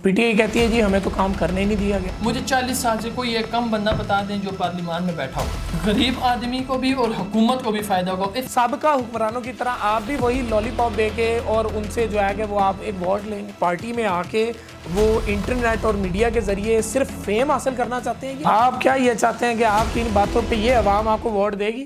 P T I کہتی ہے جی ہمیں تو کام کرنے نہیں دیا گیا. مجھے 40 سال سے کوئی ایک کم بندہ بتا دیں جو پارلیمان میں بیٹھا ہو. غریب آدمی کو بھی اور حکومت کو بھی فائدہ ہوگا. سابقہ حکمرانوں کی طرح آپ بھی وہی لالی پاپ دے کے اور ان سے جو ہے کہ وہ آپ ایک ووٹ لیں گے. پارٹی میں آ کے وہ انٹرنیٹ اور میڈیا کے ذریعے صرف فیم حاصل کرنا چاہتے ہیں. آپ کیا یہ چاہتے ہیں کہ آپ کی ان باتوں پہ یہ عوام آپ کو ووٹ دے گی؟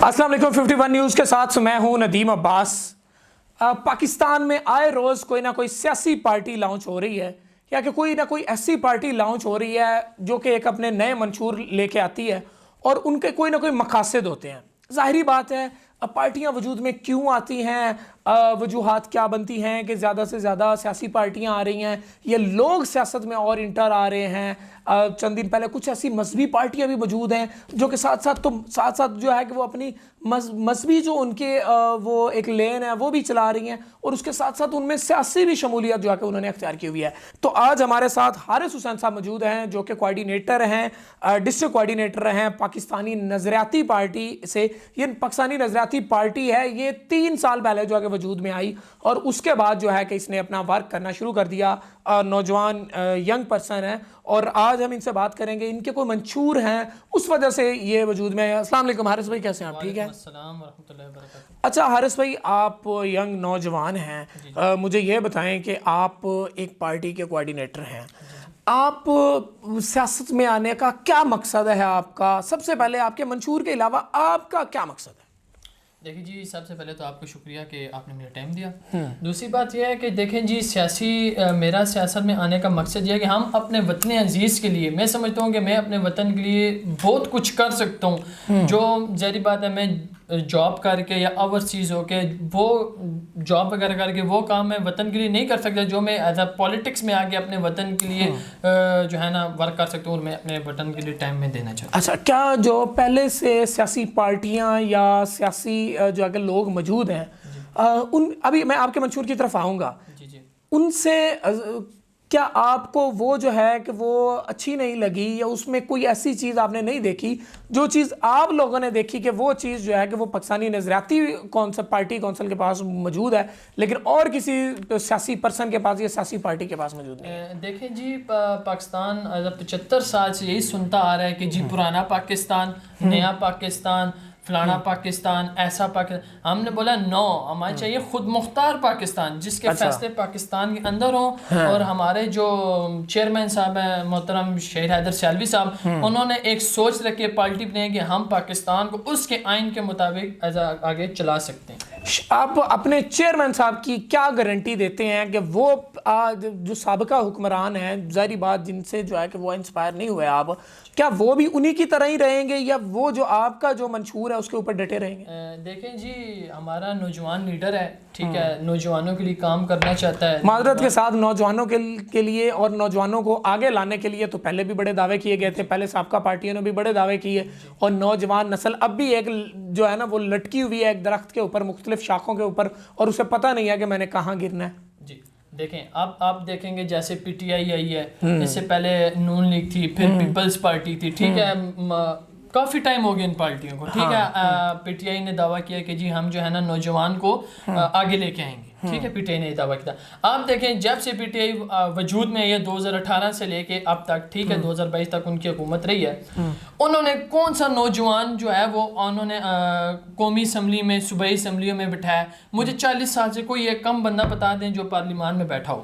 السلام علیکم. 51 نیوز کے ساتھ میں ہوں ندیم عباس. پاکستان میں آئے روز کوئی نہ کوئی سیاسی پارٹی لانچ ہو رہی ہے یا کہ کوئی نہ کوئی ایسی پارٹی لانچ ہو رہی ہے جو کہ ایک اپنے نئے منشور لے کے آتی ہے اور ان کے کوئی نہ کوئی مقاصد ہوتے ہیں. ظاہری بات ہے پارٹیاں وجود میں کیوں آتی ہیں, وجوہات کیا بنتی ہیں کہ زیادہ سے زیادہ سیاسی پارٹیاں آ رہی ہیں, یہ لوگ سیاست میں اور انٹر آ رہے ہیں. چند دن پہلے کچھ ایسی مذہبی پارٹیاں بھی موجود ہیں جو کہ ساتھ ساتھ جو ہے کہ وہ اپنی مذہبی جو ان کے وہ ایک لین ہے وہ بھی چلا رہی ہیں اور اس کے ساتھ ساتھ ان میں سیاسی بھی شمولیت جو ہے کہ انہوں نے اختیار کی ہوئی ہے. تو آج ہمارے ساتھ حارث حسین صاحب موجود ہیں جو کہ کوارڈینیٹر ہیں, ڈسٹرکٹ کوارڈینیٹر ہیں پاکستانی نظریاتی پارٹی سے. یہ پاکستانی نظریاتی پارٹی ہے, یہ 3 سال پہلے جو ہے کہ وجود میں آئی اور اس کے بعد جو ہے کہ اس نے اپنا ورک کرنا شروع کر دیا. نوجوان ینگ پرسن ہیں اور آج ہم ان سے بات کریں گے. ان کے کوئی منشور ہیں اس وجہ سے یہ وجود میں ہے. السلام علیکم حارث بھائی, کیسے ہیں آپ؟ ٹھیک ہے. السلام ورحمۃ اللہ وبرکاتہ. اچھا حارث بھائی, آپ ینگ نوجوان ہیں, مجھے یہ بتائیں کہ آپ ایک پارٹی کے کوارڈینیٹر ہیں. آپ سیاست میں آنے کا کیا مقصد ہے آپ کا؟ سب سے پہلے آپ کے منشور کے علاوہ آپ کا کیا مقصد ہے؟ دیکھیں جی, سب سے پہلے تو آپ کو شکریہ کہ آپ نے مجھے ٹائم دیا. دوسری بات یہ ہے کہ دیکھیں جی, میرا سیاست میں آنے کا مقصد یہ ہے کہ ہم اپنے وطن عزیز کے لیے, میں سمجھتا ہوں کہ میں اپنے وطن کے لیے بہت کچھ کر سکتا ہوں. جو ظاہری بات ہے میں جاب کر کے یا اوورسیز ہو کے وہ جاب وغیرہ کر کے وہ کام میں وطن کے لیے نہیں کر سکتا جو میں ایز اے پولیٹکس میں آ کے اپنے وطن کے لیے جو ہے نا ورک کر سکتا ہوں اور میں اپنے وطن کے لیے ٹائم میں دینا چاہتا ہوں. اچھا, کیا جو پہلے سے سیاسی پارٹیاں یا سیاسی جو اگر لوگ موجود ہیں ابھی میں آپ کے منشور کی طرف آؤں گا, ان سے کیا آپ کو وہ جو ہے کہ وہ اچھی نہیں لگی یا اس میں کوئی ایسی چیز آپ نے نہیں دیکھی جو چیز آپ لوگوں نے دیکھی کہ وہ چیز جو ہے کہ وہ پاکستانی نظریاتی پارٹی کونسل کے پاس موجود ہے لیکن اور کسی سیاسی پرسن کے پاس یا سیاسی پارٹی کے پاس موجود نہیں ہے؟ دیکھیں جی, پاکستان 75 سال سے یہی سنتا آ رہا ہے کہ جی پرانا پاکستان, نیا پاکستان, فلانا پاکستان, ایسا پاکستان. ہم نے بولا نو, ہمیں چاہیے خود مختار پاکستان جس کے فیصلے پاکستان کے اندر ہوں. اور ہمارے جو چیئرمین صاحب ہیں محترم شہید حیدر سیالوی صاحب, انہوں نے ایک سوچ رکھی ہے پارٹی نے کہ ہم پاکستان کو اس کے آئین کے مطابق آگے چلا سکتے ہیں. آپ اپنے چیئرمین صاحب کی کیا گارنٹی دیتے ہیں کہ وہ جو سابقہ حکمران ہیں, ظاہری بات جن سے جو ہے کہ وہ انسپائر نہیں ہوئے آپ, کیا وہ بھی انہی کی طرح ہی رہیں گے یا وہ جو آپ کا جو منشور ہے اس کے اوپر ڈٹے رہیں گے؟ دیکھیں جی, ہمارا نوجوان لیڈر ہے, ٹھیک ہے, نوجوانوں کے لیے کام کرنا چاہتا ہے. معذرت کے ساتھ نوجوانوں کے لیے اور نوجوانوں کو آگے لانے کے لیے تو پہلے بھی بڑے دعوے کیے گئے تھے, پہلے سابقہ پارٹیوں نے بھی بڑے دعوے کیے اور نوجوان نسل اب بھی ایک جو ہے نا وہ لٹکی ہوئی ہے ایک درخت کے اوپر مختلف شاخوں کے اوپر اور اسے پتہ نہیں ہے کہ میں نے کہاں گرنا ہے. جی دیکھیں, اب آپ دیکھیں گے جیسے پی ٹی آئی آئی ہے, اس سے پہلے نون لیگ تھی, پھر پیپلز پارٹی تھی, ٹھیک ہے, کافی ٹائم ہو گیا ان پارٹیوں کو, ٹھیک ہے. پی ٹی آئی نے دعویٰ کیا کہ جی ہم جو ہے نا نوجوان کو آگے لے کے آئیں گے, ٹھیک ہے, پی ٹی آئی نے دعویٰ کیا. آپ دیکھیں جب سے پی ٹی آئی وجود میں یہ 2018 سے لے کے اب تک, ٹھیک ہے, 2022 تک ان کی حکومت رہی ہے, انہوں نے کون سا نوجوان جو ہے وہ انہوں نے قومی اسمبلی میں, صوبائی اسمبلیوں میں بٹھایا؟ مجھے 40 سال سے کوئی ایک کم بندہ بتا دیں جو پارلیمان میں بیٹھا ہو.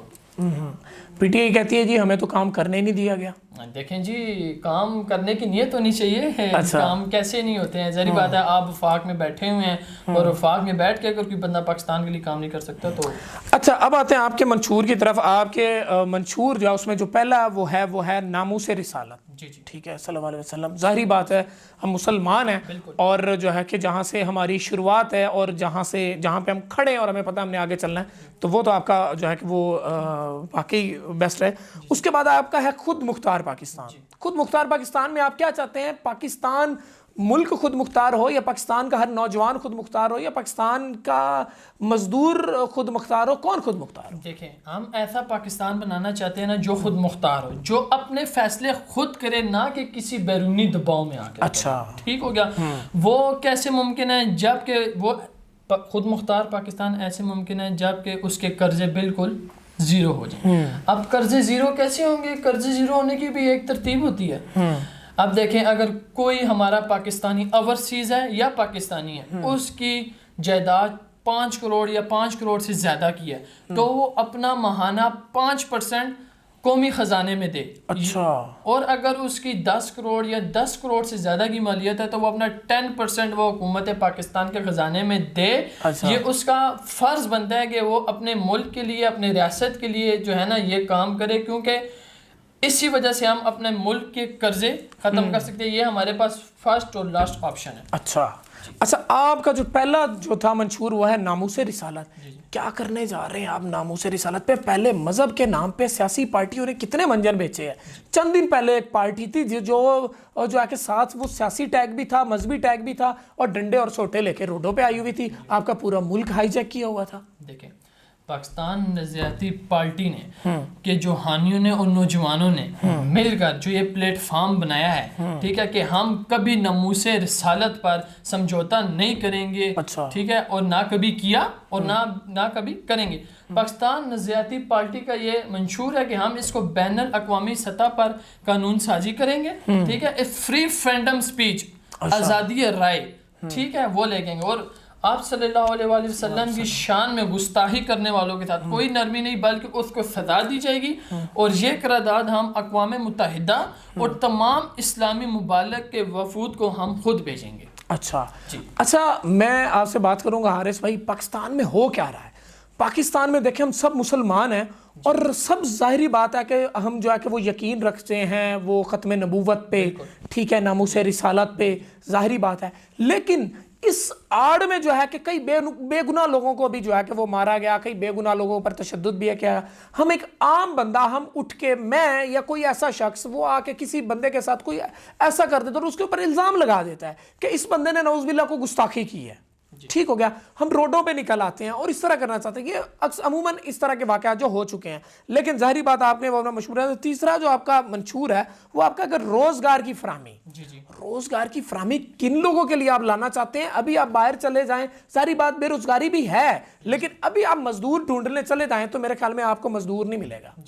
پی ٹی آئی کہتی ہے جی ہمیں تو کام کرنے نہیں دیا گیا. دیکھیں جی, کام کرنے کی نیت ہونی چاہیے. کام کیسے نہیں ہوتے ہیں؟ ظاہری بات ہے آپ وفاق میں بیٹھے ہوئے ہیں اور وفاق میں بیٹھ کے اگر کوئی بندہ پاکستان کے لیے کام نہیں کر سکتا تو. اچھا, اب آتے ہیں آپ کے منشور کی طرف. آپ کے منشور جو ہے اس میں جو پہلا وہ ہے ناموس رسالت. جی جی, ٹھیک ہے, صلی اللہ علیہ وسلم. ظاہری بات ہے ہم مسلمان ہیں اور جو ہے کہ جہاں سے ہماری شروعات ہے اور جہاں پہ ہم کھڑے ہیں اور ہمیں پتہ ہم نے آگے چلنا ہے تو وہ تو آپ کا جو ہے کہ وہ واقعی بیسٹ ہے. اس کے بعد آپ کا ہے خود مختار پاکستان. خود مختار پاکستان میں آپ کیا چاہتے ہیں؟ پاکستان ملک خود مختار ہو یا پاکستان کا ہر نوجوان خود مختار ہو یا پاکستان کا مزدور خود مختار ہو؟ کون خود مختار ہو؟ دیکھیں ہم ایسا پاکستان بنانا چاہتے ہیں نا جو خود مختار ہو, جو اپنے فیصلے خود کرے, نہ کہ کسی بیرونی دباؤ میں آ کے. اچھا ٹھیک ہو گیا. وہ کیسے ممکن ہے جب کہ وہ خود مختار پاکستان ایسے ممکن ہے جب کہ اس کے قرضے بالکل زیرو ہو جائیں. اب قرضے زیرو کیسے ہوں گے؟ قرضے زیرو ہونے کی بھی ایک ترتیب ہوتی ہے. اب دیکھیں اگر کوئی ہمارا پاکستانی اوورسیز ہے یا پاکستانی ہے, اس کی جائیداد 5 کروڑ یا 5 کروڑ سے زیادہ کی ہے, تو وہ اپنا ماہانہ 5% قومی خزانے میں دے. اچھا. اور اگر اس کی 10 کروڑ یا 10 کروڑ سے زیادہ کی مالیت ہے تو وہ اپنا 10% وہ حکومت پاکستان کے خزانے میں دے. یہ اس کا فرض بنتا ہے کہ وہ اپنے ملک کے لیے, اپنے ریاست کے لیے جو ہے نا یہ کام کرے, کیونکہ اسی وجہ سے ہم اپنے ملک کے قرضے ختم کر سکتے ہیں. یہ ہمارے پاس فرسٹ اور لاسٹ آپشن ہے. اچھا. آپ کا جو پہلا جو تھا منشور وہ ہے ناموس رسالت. کیا کرنے جا رہے ہیں آپ ناموس رسالت پہ؟ پہلے مذہب کے نام پہ سیاسی پارٹیوں نے کتنے منجر بیچے ہیں. چند دن پہلے ایک پارٹی تھی جو ہے کہ ساتھ وہ سیاسی ٹیگ بھی تھا, مذہبی ٹیگ بھی تھا, اور ڈنڈے اور سوٹے لے کے روڈوں پہ آئی ہوئی تھی. آپ کا پورا ملک ہائی جیک کیا ہوا تھا. دیکھیں پاکستان نظریاتی پارٹی نے کہ جو حامیوں نے اور نوجوانوں نے مل کر جو یہ پلیٹ فارم بنایا ہے, ٹھیک ہے, کہ ہم کبھی ناموس رسالت پر سمجھوتا نہیں کریں گے. ٹھیک ہے, اور نہ کبھی کیا اور نہ کبھی کریں گے. پاکستان نظریاتی پارٹی کا یہ منشور ہے کہ ہم اس کو بین الاقوامی سطح پر قانون سازی کریں گے. ٹھیک ہے, فری فرینڈم سپیچ, آزادی رائے, ٹھیک ہے, وہ لے گیں گے. اور آپ صلی اللہ علیہ وآلہ وسلم کی شان میں گستاخی کرنے والوں کے ساتھ کوئی نرمی نہیں, بلکہ اس کو سزا دی جائے گی. اور یہ قرارداد ہم اقوام متحدہ اور تمام اسلامی ممالک کے وفود کو ہم خود بھیجیں گے. اچھا, میں آپ سے بات کروں گا حارث بھائی, پاکستان میں ہو کیا رہا ہے؟ پاکستان میں دیکھیں ہم سب مسلمان ہیں اور سب ظاہری بات ہے کہ ہم جو ہے کہ وہ یقین رکھتے ہیں وہ ختم نبوت پہ, ٹھیک ہے, ناموس رسالت پہ, ظاہری بات ہے. لیکن اس آڑ میں جو ہے کہ کئی بے گناہ لوگوں کو بھی جو ہے کہ وہ مارا گیا, کئی بے گناہ لوگوں پر تشدد بھی ہے. کیا ہم ایک عام بندہ, ہم اٹھ کے, میں یا کوئی ایسا شخص, وہ آ کے کسی بندے کے ساتھ کوئی ایسا کر دیتا اور اس کے اوپر الزام لگا دیتا ہے کہ اس بندے نے نعوذ باللہ کو گستاخی کی ہے, ٹھیک ہو گیا, ہم روڈوں پہ نکل آتے ہیں اور اس طرح کرنا چاہتے ہیں. یہ عموماً اس طرح کے واقعات جو ہو چکے ہیں. لیکن ظاہری بات آپ نے وہ اپنا مشورہ ہے. تیسرا جو آپ کا منشور ہے وہ آپ کا اگر روزگار کی فراہمی, روزگار کی فراہمی کن لوگوں کے لیے آپ لانا چاہتے ہیں؟ ابھی آپ باہر چلے جائیں, ظاہری بات بے روزگاری بھی ہے, لیکن ابھی آپ مزدور ڈھونڈنے چلے جائیں تو میرے خیال میں آپ کو مزدور نہیں ملے گا.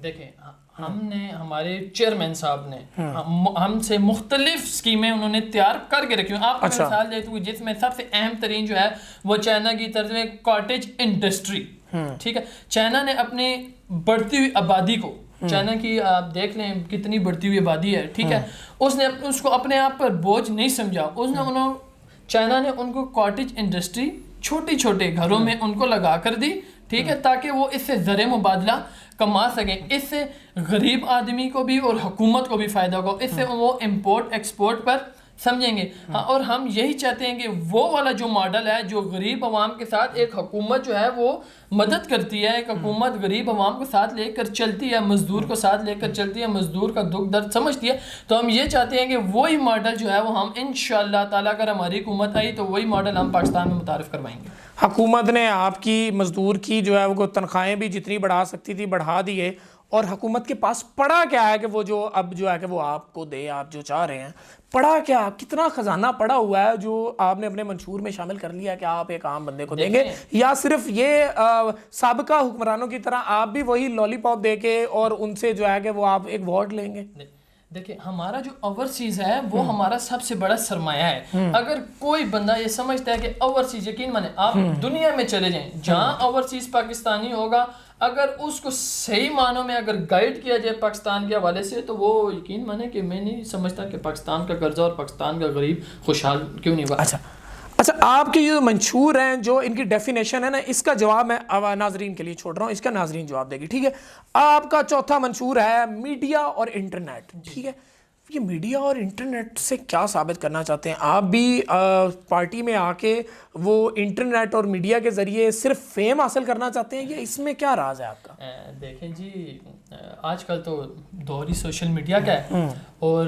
دیکھیں ہم نے, ہمارے چیئرمین صاحب نے ہم سے مختلف اسکیمیں انہوں نے تیار کر کے رکھی ہیں. آپ کو مثال دیتا ہوں جس میں سب سے اہم ترین جو ہے وہ چائنا کی طرز میں کاٹیج انڈسٹری. ٹھیک ہے, چائنا نے اپنی بڑھتی ہوئی آبادی کو, چائنا کی آپ دیکھ لیں کتنی بڑھتی ہوئی آبادی ہے, ٹھیک ہے, اس نے اس کو اپنے آپ پر بوجھ نہیں سمجھا. چائنا نے ان کو کاٹیج انڈسٹری چھوٹے چھوٹے گھروں میں ان کو لگا کر دی, ٹھیک ہے, تاکہ وہ اس سے زر مبادلہ کما سکیں. اس سے غریب آدمی کو بھی اور حکومت کو بھی فائدہ ہوگا. اس سے وہ امپورٹ ایکسپورٹ پر سمجھیں گے. ہاں, اور ہم یہی چاہتے ہیں کہ وہ والا جو ماڈل ہے جو غریب عوام کے ساتھ ایک حکومت جو ہے وہ مدد کرتی ہے, ایک حکومت غریب عوام کو ساتھ لے کر چلتی ہے, مزدور کو ساتھ لے کر چلتی ہے, مزدور کا دکھ درد سمجھتی ہے. تو ہم یہ چاہتے ہیں کہ وہی ماڈل جو ہے وہ ہم انشاءاللہ تعالیٰ اگر ہماری حکومت آئی تو وہی ماڈل ہم پاکستان میں متعارف کروائیں گے. حکومت نے آپ کی مزدور کی جو ہے وہ تنخواہیں بھی جتنی بڑھا سکتی تھی بڑھا دیے, اور حکومت کے پاس پڑا کیا ہے کہ وہ جو اب جو ہے کہ وہ آپ کو دے, آپ جو چاہ رہے ہیں, پڑا کیا, کتنا خزانہ پڑا ہوا ہے جو آپ نے اپنے منشور میں شامل کر لیا کہ آپ ایک عام بندے کو دیں گے؟ یا صرف یہ سابقہ حکمرانوں کی طرح آپ بھی وہی لالی پاپ دے کے اور ان سے جو ہے کہ وہ آپ ایک ووٹ لیں گے؟ دیکھیں ہمارا جو اوورسیز ہے وہ ہمارا سب سے بڑا سرمایہ ہے. اگر کوئی بندہ یہ سمجھتا ہے کہ اوورسیز, یقین مانے آپ دنیا میں چلے جائیں جہاں اوورسیز پاکستانی ہوگا, اگر اس کو صحیح معنوں میں اگر گائیڈ کیا جائے پاکستان کے حوالے سے تو وہ یقین مانے کہ میں نہیں سمجھتا کہ پاکستان کا قرضہ اور پاکستان کا غریب خوشحال کیوں نہیں ہوا. اچھا, آپ کے یہ منشور ہیں جو ان کی ڈیفینیشن ہے نا, اس کا جواب میں ناظرین کے لیے چھوڑ رہا ہوں, اس کا ناظرین جواب دے گی, ٹھیک ہے. آپ کا چوتھا منشور ہے میڈیا اور انٹرنیٹ, ٹھیک ہے. یہ میڈیا اور انٹرنیٹ سے کیا ثابت کرنا چاہتے ہیں؟ آپ بھی پارٹی میں آ کے وہ انٹرنیٹ اور میڈیا کے ذریعے صرف فیم حاصل کرنا چاہتے ہیں, یا اس میں کیا راز ہے آپ کا؟ دیکھیں جی, آج کل تو دور ہی سوشل میڈیا کا ہے, اور